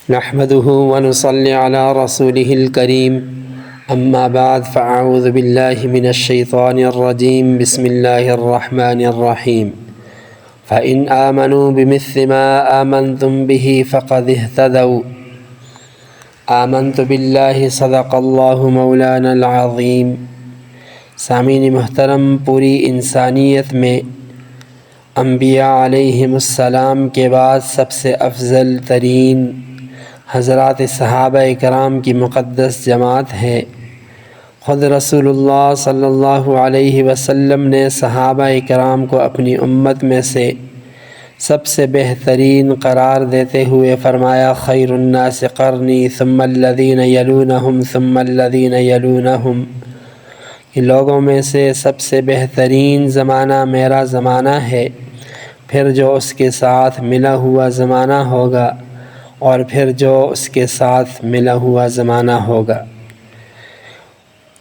نحمده ونصلي على رسوله الكريم اما بعد فاعوذ بالله من الشيطان الرجيم بسم الله الرحمن الرحيم فإن آمنوا بمثل ما آمنتم به فقد اهتدوا آمنت بالله صدق الله مولانا العظيم۔ سامعین محترم، پوری انسانیت میں انبیاء علیہم السلام کے بعد سب سے افضل ترین حضرات صحابہ کرام کی مقدس جماعت ہے۔ خود رسول اللہ صلی اللہ علیہ وسلم نے صحابہ کرام کو اپنی امت میں سے سب سے بہترین قرار دیتے ہوئے فرمایا، خیر الناس قرنی ثم الذین یلونہم ثم الذین یلونہم، کہ لوگوں میں سے سب سے بہترین زمانہ میرا زمانہ ہے، پھر جو اس کے ساتھ ملا ہوا زمانہ ہوگا، اور پھر جو اس کے ساتھ ملا ہوا زمانہ ہوگا۔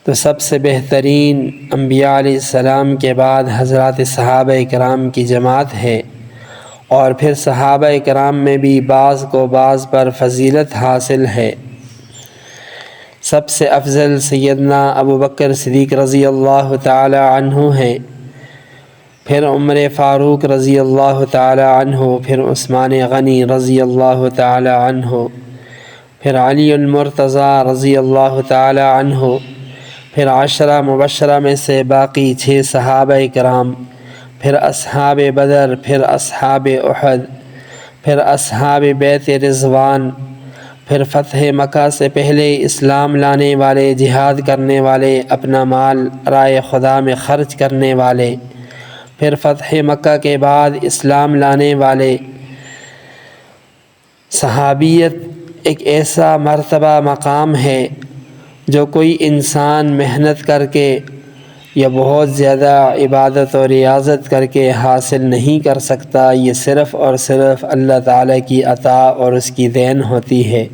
تو سب سے بہترین انبیاء علیہ السلام کے بعد حضرات صحابہ کرام کی جماعت ہے، اور پھر صحابہ کرام میں بھی بعض کو بعض پر فضیلت حاصل ہے۔ سب سے افضل سیدنا ابو بکر صدیق رضی اللہ تعالی عنہ ہیں، پھر عمر فاروق رضی اللہ تعالی عنہ، پھر عثمان غنی رضی اللہ تعالی عنہ، پھر علی المرتضیٰ رضی اللہ تعالی عنہ، پھر عشرہ مبشرہ میں سے باقی 6 صحابہ کرام، پھر اصحاب بدر، پھر اصحاب احد، پھر اصحاب بیت رضوان، پھر فتح مکہ سے پہلے اسلام لانے والے، جہاد کرنے والے، اپنا مال رائے خدا میں خرچ کرنے والے، پھر فتح مکہ کے بعد اسلام لانے والے۔ صحابیت ایک ایسا مرتبہ مقام ہے جو کوئی انسان محنت کر کے یا بہت زیادہ عبادت و ریاضت کر کے حاصل نہیں کر سکتا، یہ صرف اور صرف اللہ تعالیٰ کی عطا اور اس کی دین ہوتی ہے۔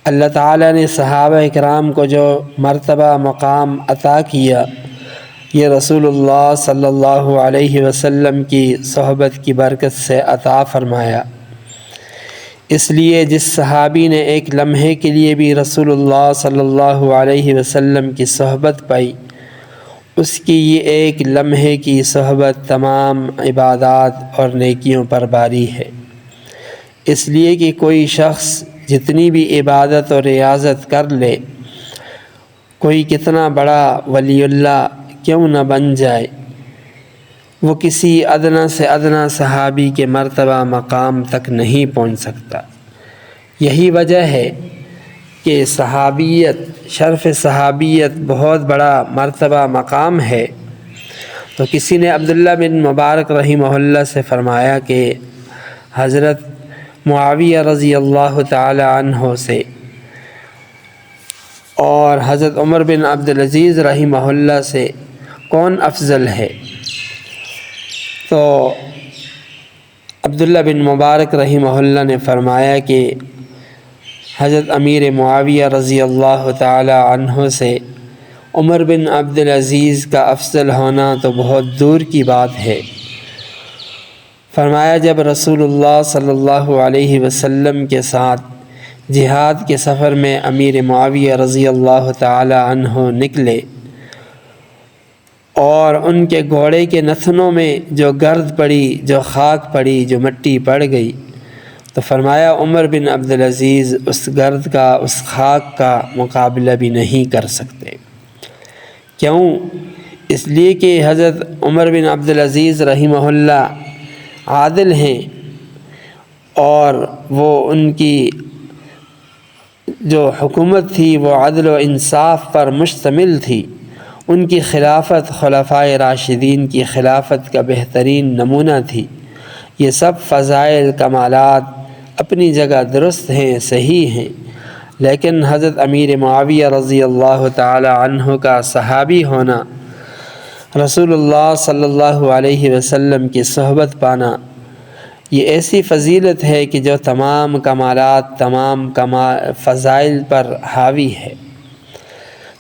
اللہ تعالیٰ نے صحابہ کرام کو جو مرتبہ مقام عطا کیا، یہ رسول اللہ صلی اللہ علیہ وسلم کی صحبت کی برکت سے عطا فرمایا۔ اس لیے جس صحابی نے ایک لمحے کے لیے بھی رسول اللہ صلی اللہ علیہ وسلم کی صحبت پائی، اس کی یہ ایک لمحے کی صحبت تمام عبادات اور نیکیوں پر باری ہے۔ اس لیے کہ کوئی شخص جتنی بھی عبادت اور ریاضت کر لے، کوئی کتنا بڑا ولی اللہ کیوں نہ بن جائے، وہ کسی ادنا سے ادنا صحابی کے مرتبہ مقام تک نہیں پہنچ سکتا۔ یہی وجہ ہے کہ صحابیت، شرف صحابیت بہت بڑا مرتبہ مقام ہے۔ تو کسی نے عبداللہ بن مبارک رحمہ اللہ سے فرمایا کہ حضرت معاویہ رضی اللہ تعالی عنہ سے اور حضرت عمر بن عبدالعزیز رحمہ اللہ سے کون افضل ہے؟ تو عبداللہ بن مبارک رحمہ اللہ نے فرمایا کہ حضرت امیر معاویہ رضی اللہ تعالی عنہ سے عمر بن عبدالعزیز کا افضل ہونا تو بہت دور کی بات ہے۔ فرمایا جب رسول اللہ صلی اللہ علیہ وسلم کے ساتھ جہاد کے سفر میں امیر معاویہ رضی اللہ تعالی عنہ نکلے، اور ان کے گھوڑے کے نتنوں میں جو گرد پڑی، جو خاک پڑی، جو مٹی پڑ گئی، تو فرمایا عمر بن عبدالعزیز اس گرد کا، اس خاک کا مقابلہ بھی نہیں کر سکتے۔ کیوں؟ اس لیے کہ حضرت عمر بن عبدالعزیز رحمہ اللہ عادل ہیں، اور وہ ان کی جو حکومت تھی وہ عدل و انصاف پر مشتمل تھی۔ ان کی خلافت خلفائے راشدین کی خلافت کا بہترین نمونہ تھی۔ یہ سب فضائل کمالات اپنی جگہ درست ہیں، صحیح ہیں، لیکن حضرت امیر معاویہ رضی اللہ تعالی عنہ کا صحابی ہونا، رسول اللہ صلی اللہ علیہ وسلم کی صحبت پانا، یہ ایسی فضیلت ہے کہ جو تمام کمالات، تمام فضائل پر حاوی ہے۔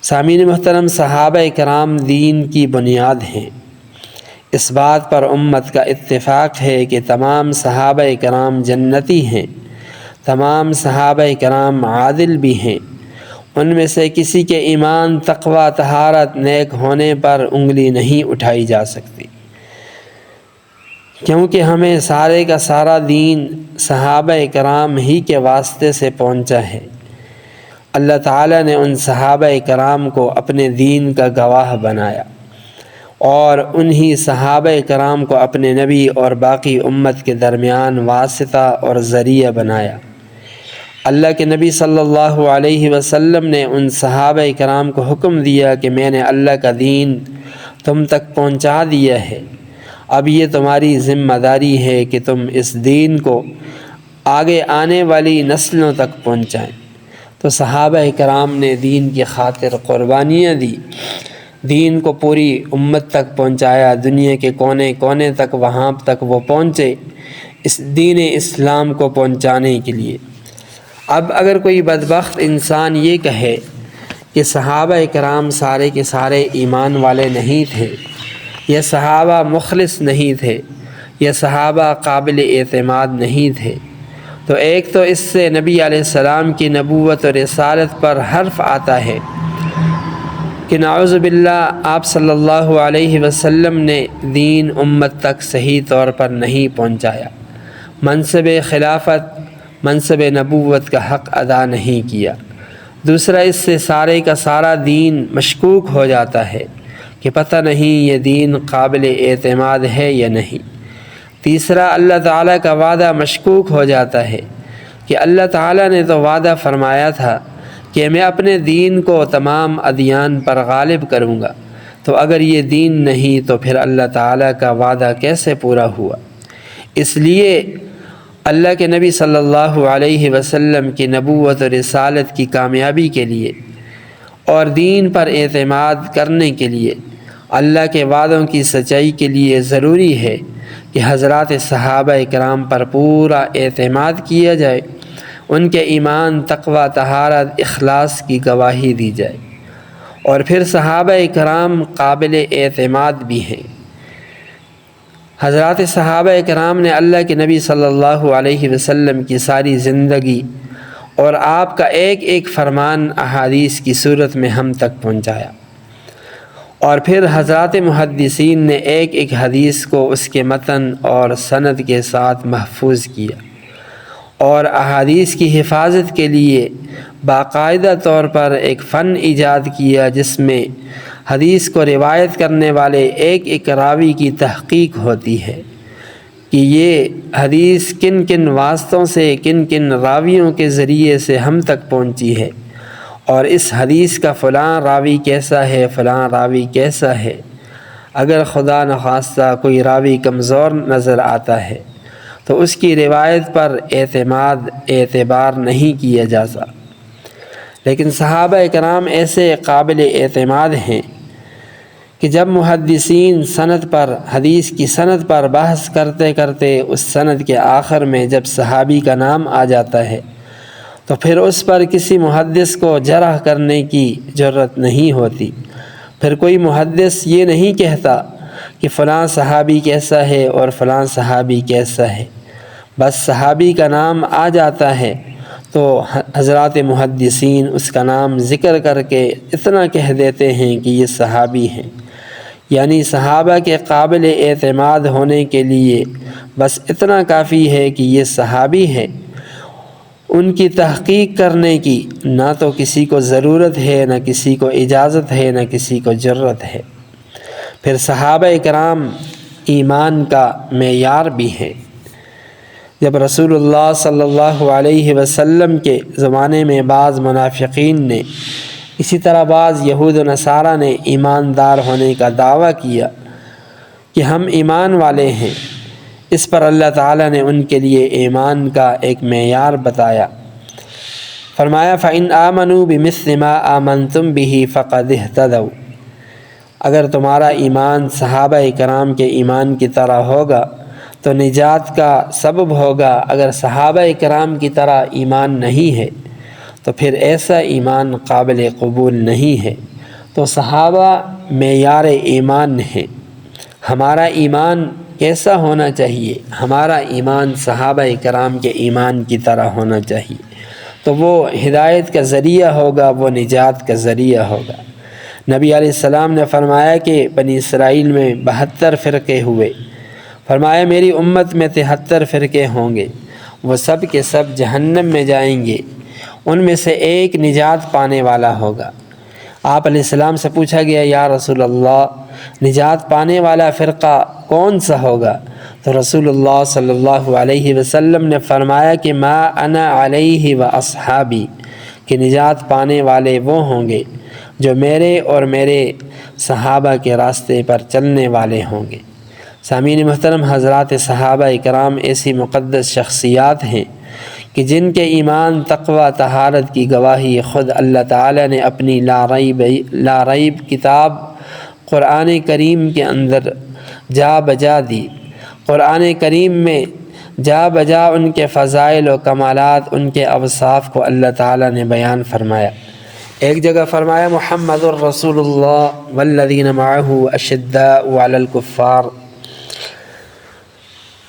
سامعین محترم، صحابہ کرام دین کی بنیاد ہیں۔ اس بات پر امت کا اتفاق ہے کہ تمام صحابہ کرام جنتی ہیں، تمام صحابہ کرام عادل بھی ہیں، ان میں سے کسی کے ایمان، تقوی، طہارت، نیک ہونے پر انگلی نہیں اٹھائی جا سکتی، کیونکہ ہمیں سارے کا سارا دین صحابہ کرام ہی کے واسطے سے پہنچا ہے۔ اللہ تعالیٰ نے ان صحابہ کرام کو اپنے دین کا گواہ بنایا اور انہی صحابہ کرام کو اپنے نبی اور باقی امت کے درمیان واسطہ اور ذریعہ بنایا۔ اللہ کے نبی صلی اللہ علیہ وسلم نے ان صحابہ کرام کو حکم دیا کہ میں نے اللہ کا دین تم تک پہنچا دیا ہے، اب یہ تمہاری ذمہ داری ہے کہ تم اس دین کو آگے آنے والی نسلوں تک پہنچائیں۔ تو صحابہ کرام نے دین کی خاطر قربانیاں دی، دین کو پوری امت تک پہنچایا، دنیا کے کونے کونے تک وہاں تک وہ پہنچے اس دین اسلام کو پہنچانے کے لیے۔ اب اگر کوئی بدبخت انسان یہ کہے کہ صحابہ کرام سارے کے سارے ایمان والے نہیں تھے، یہ صحابہ مخلص نہیں تھے، یہ صحابہ قابل اعتماد نہیں تھے، تو ایک تو اس سے نبی علیہ السلام کی نبوت اور رسالت پر حرف آتا ہے کہ نعوذ باللہ آپ صلی اللہ علیہ وسلم نے دین امت تک صحیح طور پر نہیں پہنچایا، منصب خلافت، منصب نبوت کا حق ادا نہیں کیا۔ دوسرا، اس سے سارے کا سارا دین مشکوک ہو جاتا ہے کہ پتہ نہیں یہ دین قابل اعتماد ہے یا نہیں۔ تیسرا، اللہ تعالیٰ کا وعدہ مشکوک ہو جاتا ہے کہ اللہ تعالیٰ نے تو وعدہ فرمایا تھا کہ میں اپنے دین کو تمام ادیان پر غالب کروں گا، تو اگر یہ دین نہیں تو پھر اللہ تعالیٰ کا وعدہ کیسے پورا ہوا؟ اس لیے اللہ کے نبی صلی اللہ علیہ وسلم کی نبوت و رسالت کی کامیابی کے لیے اور دین پر اعتماد کرنے کے لیے، اللہ کے وعدوں کی سچائی کے لیے ضروری ہے کہ حضرات صحابہ کرام پر پورا اعتماد کیا جائے، ان کے ایمان، تقوی، طہارت، اخلاص کی گواہی دی جائے، اور پھر صحابہ کرام قابل اعتماد بھی ہیں۔ حضرات صحابہ کرام نے اللہ کے نبی صلی اللہ علیہ وسلم کی ساری زندگی اور آپ کا ایک ایک فرمان احادیث کی صورت میں ہم تک پہنچایا، اور پھر حضرات محدثین نے ایک ایک حدیث کو اس کے متن اور سند کے ساتھ محفوظ کیا، اور احادیث کی حفاظت کے لیے باقاعدہ طور پر ایک فن ایجاد کیا جس میں حدیث کو روایت کرنے والے ایک ایک راوی کی تحقیق ہوتی ہے کہ یہ حدیث کن کن واسطوں سے، کن کن راویوں کے ذریعے سے ہم تک پہنچی ہے، اور اس حدیث کا فلاں راوی کیسا ہے، فلاں راوی کیسا ہے۔ اگر خدا نخواستہ کوئی راوی کمزور نظر آتا ہے تو اس کی روایت پر اعتبار نہیں کیا جاتا، لیکن صحابہ کرام ایسے قابل اعتماد ہیں کہ جب محدثین سند پر، حدیث کی سند پر بحث کرتے کرتے اس سند کے آخر میں جب صحابی کا نام آ جاتا ہے تو پھر اس پر کسی محدث کو جرح کرنے کی جرت نہیں ہوتی، پھر کوئی محدث یہ نہیں کہتا کہ فلاں صحابی کیسا ہے اور فلاں صحابی کیسا ہے، بس صحابی کا نام آ جاتا ہے تو حضرات محدثین اس کا نام ذکر کر کے اتنا کہہ دیتے ہیں کہ یہ صحابی ہیں، یعنی صحابہ کے قابل اعتماد ہونے کے لیے بس اتنا کافی ہے کہ یہ صحابی ہے، ان کی تحقیق کرنے کی نہ تو کسی کو ضرورت ہے، نہ کسی کو اجازت ہے، نہ کسی کو جرت ہے۔ پھر صحابہ کرام ایمان کا معیار بھی ہیں۔ جب رسول اللہ صلی اللہ علیہ وسلم کے زمانے میں بعض منافقین نے، اسی طرح بعض یہود و نصارہ نے ایماندار ہونے کا دعویٰ کیا کہ ہم ایمان والے ہیں، اس پر اللہ تعالیٰ نے ان کے لیے ایمان کا ایک معیار بتایا، فرمایا فَإِنْ آمَنُوا بِمِثْلِ مَا آمَنْتُمْ بِهِ فَقَدِ اهْتَدَوْا، اگر تمہارا ایمان صحابہ کرام کے ایمان کی طرح ہوگا تو نجات کا سبب ہوگا، اگر صحابہ کرام کی طرح ایمان نہیں ہے تو پھر ایسا ایمان قابل قبول نہیں ہے۔ تو صحابہ معیار ایمان ہیں، ہمارا ایمان کیسا ہونا چاہیے؟ ہمارا ایمان صحابہ کرام کے ایمان کی طرح ہونا چاہیے، تو وہ ہدایت کا ذریعہ ہوگا، وہ نجات کا ذریعہ ہوگا۔ نبی علیہ السلام نے فرمایا کہ بنی اسرائیل میں 72 فرقے ہوئے، فرمایا میری امت میں 73 فرقے ہوں گے، وہ سب کے سب جہنم میں جائیں گے، ان میں سے ایک نجات پانے والا ہوگا۔ آپ علیہ السلام سے پوچھا گیا یا رسول اللہ نجات پانے والا فرقہ کون سا ہوگا؟ تو رسول اللہ صلی اللہ علیہ وسلم نے فرمایا کہ ما انا علیہ و اصحابی، کہ نجات پانے والے وہ ہوں گے جو میرے اور میرے صحابہ کے راستے پر چلنے والے ہوں گے۔ سامعین محترم، حضرات صحابہ کرام ایسی مقدس شخصیات ہیں کہ جن کے ایمان، تقوی، طہارت کی گواہی خود اللہ تعالی نے اپنی لا ریب کتاب قرآن کریم کے اندر جا بجا دی۔ قرآن کریم میں جا بجا ان کے فضائل و کمالات، ان کے اوصاف کو اللہ تعالی نے بیان فرمایا۔ ایک جگہ فرمایا محمد الرسول اللہ والذین معہ اشداء علی الکفار،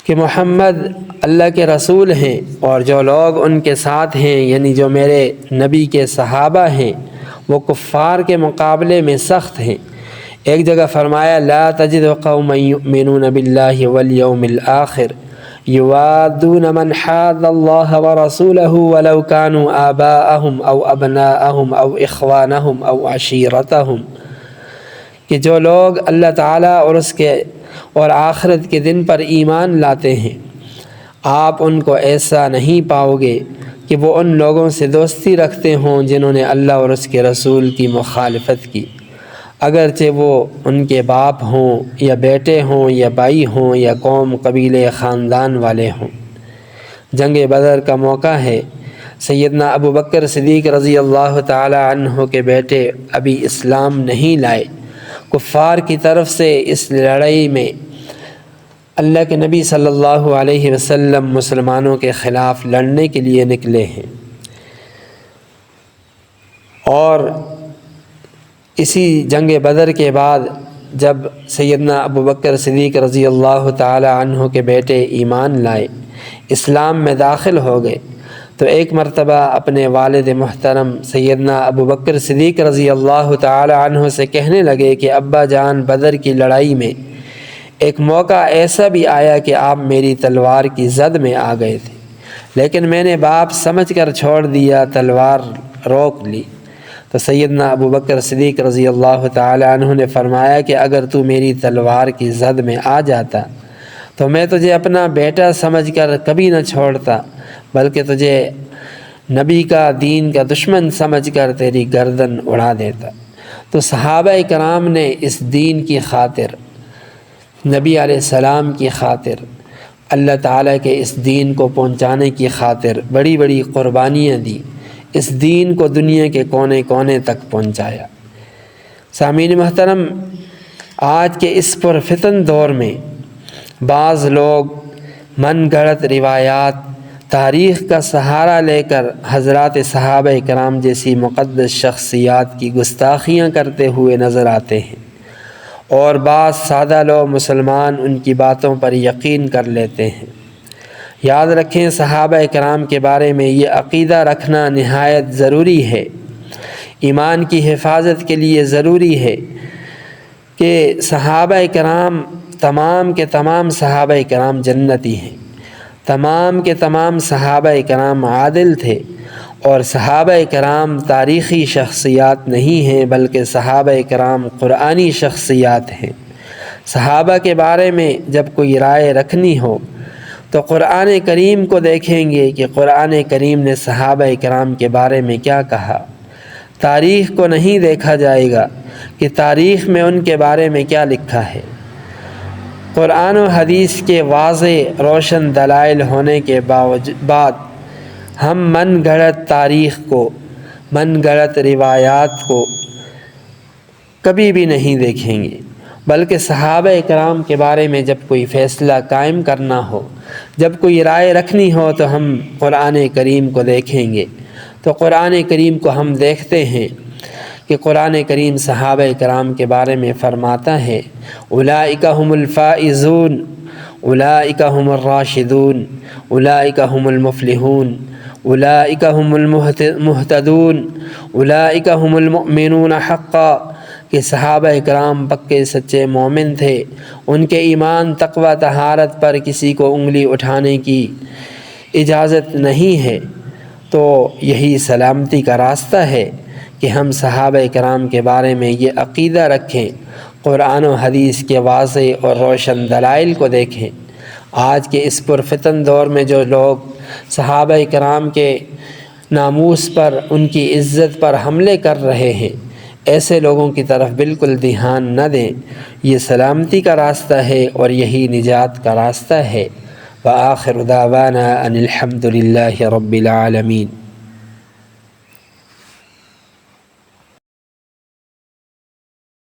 کہ محمد اللہ کے رسول ہیں اور جو لوگ ان کے ساتھ ہیں، یعنی جو میرے نبی کے صحابہ ہیں، وہ کفار کے مقابلے میں سخت ہیں۔ ایک جگہ فرمایا لا تجد قوما یؤمنون باللہ والیوم الآخر یوادون من حاد اللہ ورسولہ ولو كانوا آباءہم او ابناءہم او اخوانہم او عشیرتہم، کہ جو لوگ اللہ تعالیٰ اور اس کے اور آخرت کے دن پر ایمان لاتے ہیں، آپ ان کو ایسا نہیں پاؤ گے کہ وہ ان لوگوں سے دوستی رکھتے ہوں جنہوں نے اللہ اور اس کے رسول کی مخالفت کی، اگرچہ وہ ان کے باپ ہوں یا بیٹے ہوں یا بھائی ہوں یا قوم، قبیلے، خاندان والے ہوں۔ جنگ بدر کا موقع ہے، سیدنا ابو بکر صدیق رضی اللہ تعالی عنہ کے بیٹے ابھی اسلام نہیں لائے، کفار کی طرف سے اس لڑائی میں اللہ کے نبی صلی اللہ علیہ وسلم مسلمانوں کے خلاف لڑنے کے لیے نکلے ہیں، اور اسی جنگ بدر کے بعد جب سیدنا ابو بکر صدیق رضی اللہ تعالی عنہ کے بیٹے ایمان لائے، اسلام میں داخل ہو گئے، تو ایک مرتبہ اپنے والد محترم سیدنا ابو بکر صدیق رضی اللہ تعالی عنہ سے کہنے لگے کہ ابا جان، بدر کی لڑائی میں ایک موقع ایسا بھی آیا کہ آپ میری تلوار کی زد میں آ گئے تھے، لیکن میں نے باپ سمجھ کر چھوڑ دیا، تلوار روک لی۔ تو سیدنا ابو بکر صدیق رضی اللہ تعالی عنہ نے فرمایا کہ اگر تو میری تلوار کی زد میں آ جاتا تو میں تجھے اپنا بیٹا سمجھ کر کبھی نہ چھوڑتا، بلکہ تجھے نبی کا، دین کا دشمن سمجھ کر تیری گردن اڑا دیتا۔ تو صحابہ کرام نے اس دین کی خاطر، نبی علیہ السلام کی خاطر، اللہ تعالیٰ کے اس دین کو پہنچانے کی خاطر بڑی بڑی قربانیاں دی، اس دین کو دنیا کے کونے کونے تک پہنچایا۔ سامعین محترم، آج کے اس پرفتن دور میں بعض لوگ من گھڑت روایات، تاریخ کا سہارا لے کر حضرات صحابہ کرام جیسی مقدس شخصیات کی گستاخیاں کرتے ہوئے نظر آتے ہیں، اور بعض سادہ لوگ مسلمان ان کی باتوں پر یقین کر لیتے ہیں۔ یاد رکھیں، صحابہ کرام کے بارے میں یہ عقیدہ رکھنا نہایت ضروری ہے، ایمان کی حفاظت کے لیے ضروری ہے کہ صحابہ کرام، تمام کے تمام صحابہ کرام جنتی ہیں، تمام کے تمام صحابہ کرام عادل تھے، اور صحابہ کرام تاریخی شخصیات نہیں ہیں بلکہ صحابہ کرام قرآنی شخصیات ہیں۔ صحابہ کے بارے میں جب کوئی رائے رکھنی ہو تو قرآن کریم کو دیکھیں گے کہ قرآن کریم نے صحابہ کرام کے بارے میں کیا کہا، تاریخ کو نہیں دیکھا جائے گا کہ تاریخ میں ان کے بارے میں کیا لکھا ہے۔ قرآن و حدیث کے واضح روشن دلائل ہونے کے بعد ہم من گھڑت تاریخ کو، من گھڑت روایات کو کبھی بھی نہیں دیکھیں گے، بلکہ صحابہ کرام کے بارے میں جب کوئی فیصلہ قائم کرنا ہو، جب کوئی رائے رکھنی ہو تو ہم قرآن کریم کو دیکھیں گے۔ تو قرآن کریم کو ہم دیکھتے ہیں کہ قرآن کریم صحابہ کرام کے بارے میں فرماتا ہے اولئک ھم الفائزون، اولئک هم الراشدون اولئک هم المفلحون اولئک هم المہتدون اولئک هم المؤمنون حقا کہ صحابہ اکرام پکے سچے مومن تھے، ان کے ایمان تقوی طہارت پر کسی کو انگلی اٹھانے کی اجازت نہیں ہے۔ تو یہی سلامتی کا راستہ ہے کہ ہم صحابہ کرام کے بارے میں یہ عقیدہ رکھیں، قرآن و حدیث کے واضح اور روشن دلائل کو دیکھیں۔ آج کے اس پرفتن دور میں جو لوگ صحابہ کرام کے ناموس پر، ان کی عزت پر حملے کر رہے ہیں، ایسے لوگوں کی طرف بالکل دھیان نہ دیں۔ یہ سلامتی کا راستہ ہے اور یہی نجات کا راستہ ہے۔ وآخر دعوانا ان الحمد للہ رب العالمین۔